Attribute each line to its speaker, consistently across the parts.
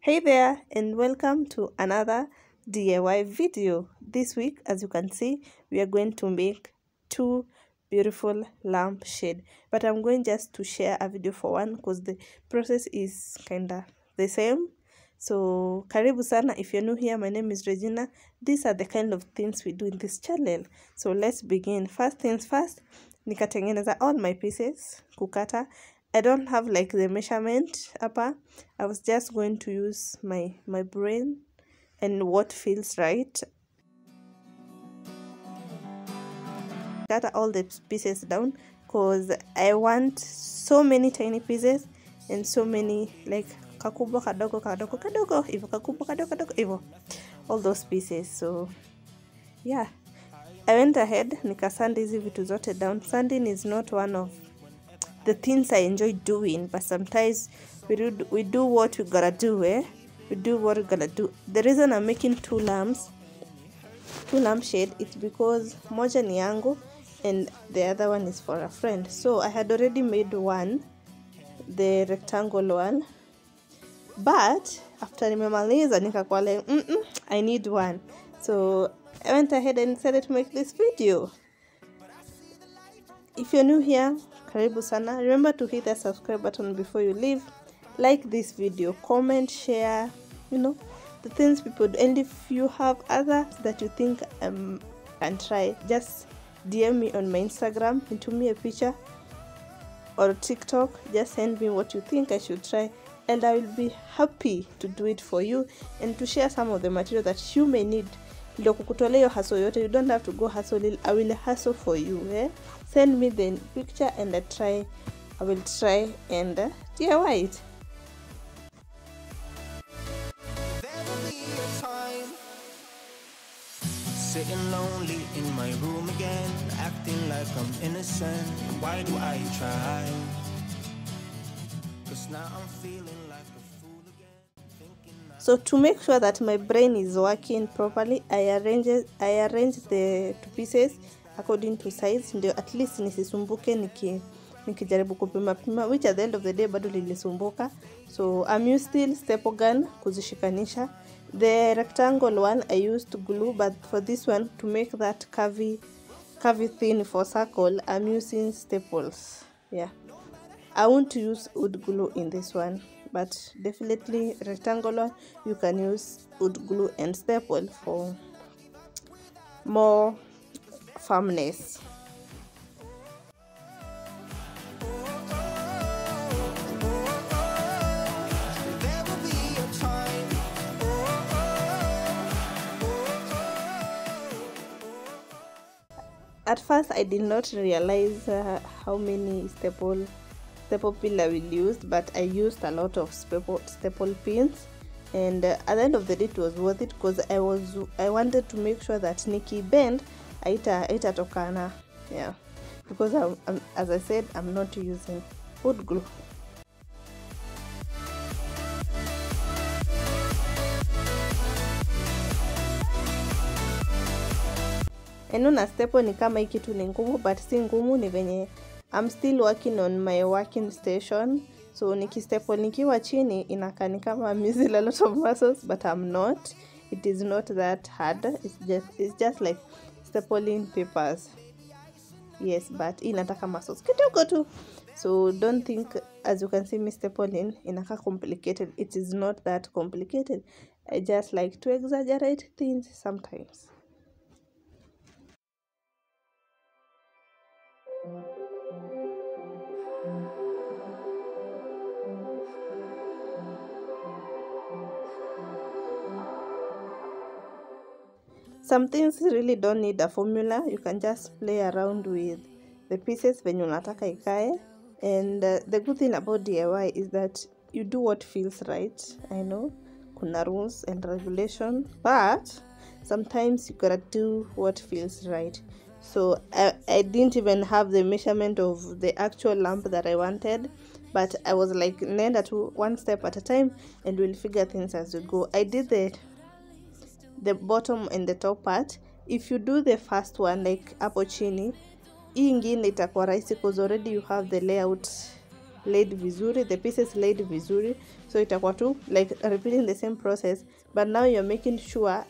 Speaker 1: Hey there, and welcome to another DIY video. This week, as you can see, we are going to make two beautiful lampshade, but I'm going just to share a video for one because the process is kinda the same. So karibu sana. If you're new here, my name is Regina. These are the kind of things we do in this channel. So let's begin. First things first, nikatengeneza all my pieces kukata. I don't have like the measurement upper. I was just going to use my brain and what feels right. Cut all the pieces down because I want so many tiny pieces and so many like kakubwa kadogo kadogo kadogo hivyo, kakubwa kadogo kadogo hivyo, all those pieces. So yeah, I went ahead nikasand hizi vitu zote down. Sanding is not one of the things I enjoy doing, but sometimes we do what we gotta do, we do what we gotta do. The reason I'm making two lampshade, it's because moja ni yangu and the other one is for a friend. So I had already made one, the rectangle one, but after nimemaliza nikakuwa like I need one. So I went ahead and decided to make this video. If you're new here, karibu sana. Remember to hit the subscribe button before you leave. Like this video, comment, share, the things people do. And if you have others that you think can try, just DM me on my Instagram and to me a picture, or TikTok. Just send me what you think I should try, and I will be happy to do it for you and to share some of the material that you may need. You don't have to go hustle. I will hustle for you. Send me the picture and I will try and DIY it.
Speaker 2: Sitting lonely in my room again, acting like I'm innocent. Why do I try? 'Cause now I'm feeling like a fool again.
Speaker 1: So to make sure that my brain is working properly, I arrange the two pieces according to size, ndio at least nisisumbuke nikijaribu kupima, which at the end of the day bado lilisumbuka. So I'm using still staple gun kuzishikanisha. The rectangle one I used glue, but for this one, to make that curvy thin for circle, I'm using staples. Yeah, I want to use wood glue in this one, but definitely rectangular you can use wood glue and staple for more firmness. At first I did not realize how many staple pin I will use, but I used a lot of staple pins, and at the end of the day it was worth it because I wanted to make sure that Nikki bend aita tokana. Yeah, because I'm, as I said, I'm not using wood glue. Na staple ni kama hii kitu ni ngumu, but si ngumu, ni venye I'm still working on my working station. So nikistaple nikiwa chini inakaa ni kama I'm using a lot of muscles, but I'm not. It is not that hard. It's just like stapling papers. Yes, but inataka muscles kidogo tu. So don't think, as you can see me stapling, inaka complicated. It is not that complicated. I just like to exaggerate things sometimes. Some things really don't need a formula. You can just play around with the pieces when unataka ikae. And the good thing about DIY is that you do what feels right. I know kuna rules and regulations, but sometimes you gotta do what feels right. So I didn't even have the measurement of the actual lamp that I wanted, but I was like, nenda to one step at a time and we'll figure things as we go. I did the bottom and the top part. If you do the first one like hapo chini, hii ingine itakuwa rahisi because already you have the layout laid vizuri, the pieces laid vizuri, so itakuwa tu like repeating the same process, but now you're making sure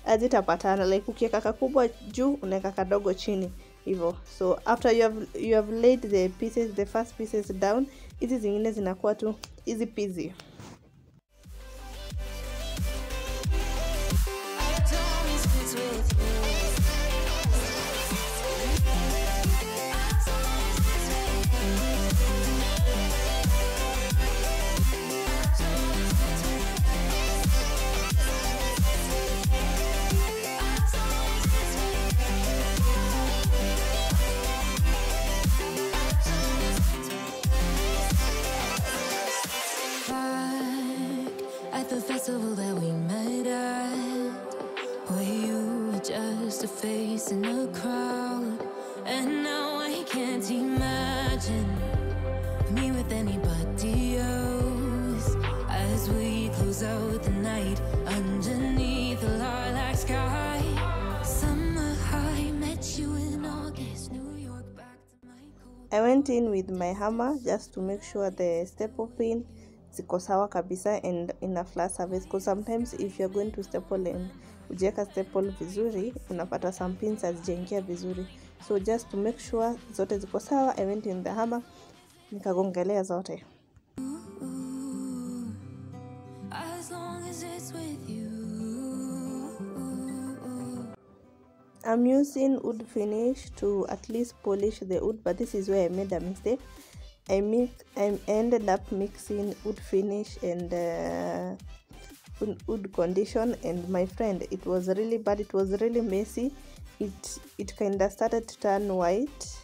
Speaker 1: azitapatana, like ukiweka kakubwa juu unaweka kadogo chini hivyo. So after you have laid the pieces, the first pieces down, hizi zingine zinakuwa tu easy peasy.
Speaker 2: That we met at, where you were just a face in a crowd, and now I can't imagine me with anybody else, as we close out the night underneath the lilac sky. Summer high, met you in August, New York, back to my cold.
Speaker 1: I went in with my hammer just to make sure the staple pin ziko sawa kabisa and in a flat surface, because sometimes if you're going to staple and ujeka staple vizuri unapata some pins hazijaingia vizuri. So just to make sure zote ziko sawa, I went in the hammer nikagongelea zote.
Speaker 2: As long as it's with you.
Speaker 1: I'm using wood finish to at least polish the wood, but this is where I made a mistake. I ended up mixing wood finish and wood condition, and my friend, it was really bad. It was really messy. It kind of started to turn white,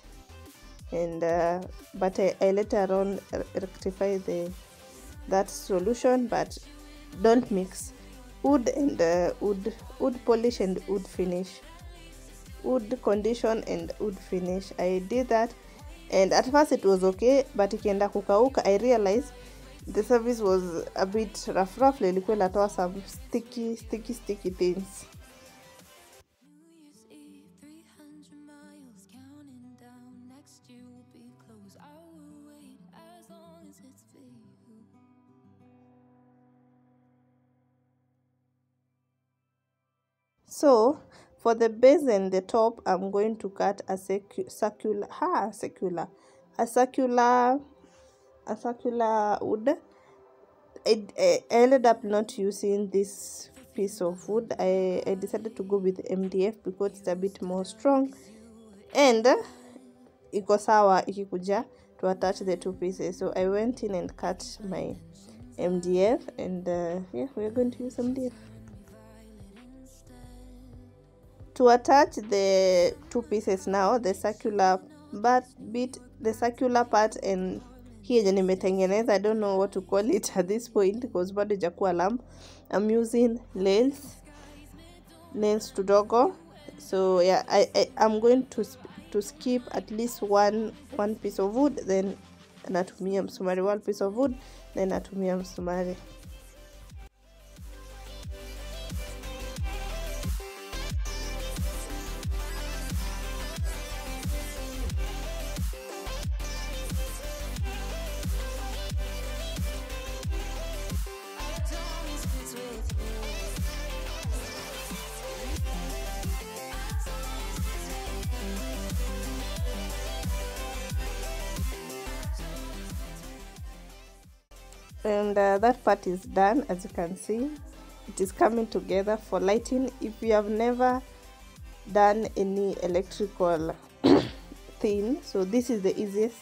Speaker 1: and but I later on rectify that solution. But don't mix wood and wood polish and wood finish, wood condition and wood finish. I did that, and at first it was okay, but ikienda kukauka I realized the surface was a bit rough, ilikuwa inatoa some sticky things. So for the base and the top, I'm going to cut a circular wood. I ended up not using this piece of wood. I decided to go with MDF because it's a bit more strong, and iko sawa ikikuja to attach the two pieces. So I went in and cut my MDF, and yeah, we're going to use MDF to attach the two pieces. Now the circular part and here nimetengeneza, I don't know what to call it at this point because bado jakuwa lamp. I'm using nails tudogo. So yeah, I'm going to skip at least one piece of wood, then natumia msumari, one piece of wood, then natumia msumari. And that part is done. As you can see, it is coming together for lighting. If you have never done any electrical thing, so this is the easiest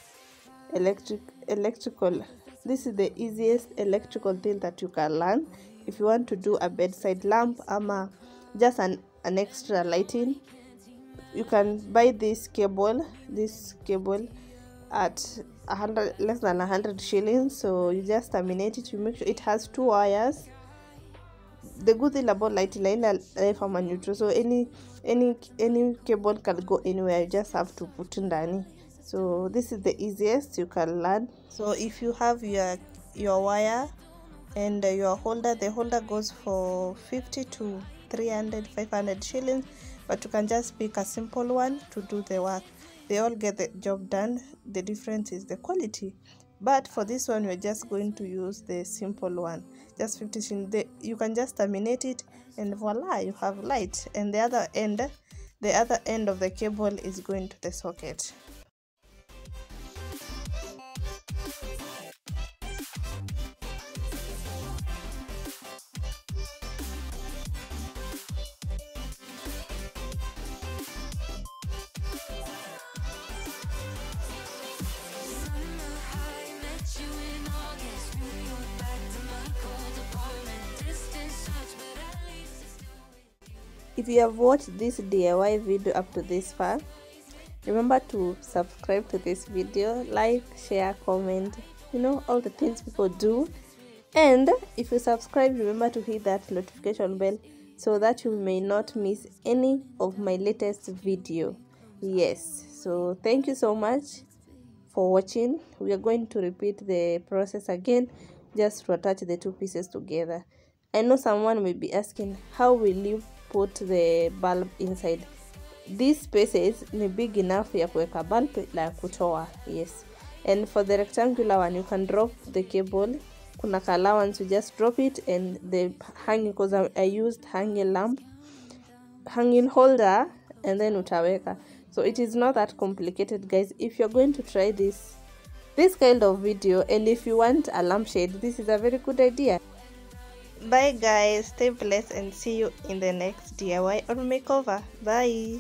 Speaker 1: electrical thing that you can learn. If you want to do a bedside lamp just an extra lighting, you can buy this cable at less than 100 shillings. So you just terminate it. You make sure it has 2 wires. The good thing about lighting line from a neutral, so any cable can go anywhere. You just have to put in ndani. So this is the easiest you can learn. So if you have your wire and your holder, the holder goes for 50 to 300 500 shillings, but you can just pick a simple one to do the work. they all get the job done. The difference is the quality. But for this one, we're just going to use the simple one, just 50 shillings. You can just terminate it, and voila, you have light. And the other end of the cable is going to the socket. If you have watched this DIY video up to this far, remember to subscribe to this video, like, share, comment, all the things people do. And if you subscribe, remember to hit that notification bell so that you may not miss any of my latest video. Yes, so thank you so much for watching. We are going to repeat the process again, just to attach the two pieces together. I know someone may be asking, how will you put the bulb inside? These spaces ni big enough ya kuweka bulb la kutoa. Yes, and for the rectangular one, you can drop the cable. Kuna allowance, you just drop it, and the hanging, because I used hanging holder, and then utaweka. So it is not that complicated, guys. If you're going to try this kind of video, and if you want a lampshade, this is a very good idea. Bye guys, stay blessed, and see you in the next DIY or makeover. Bye.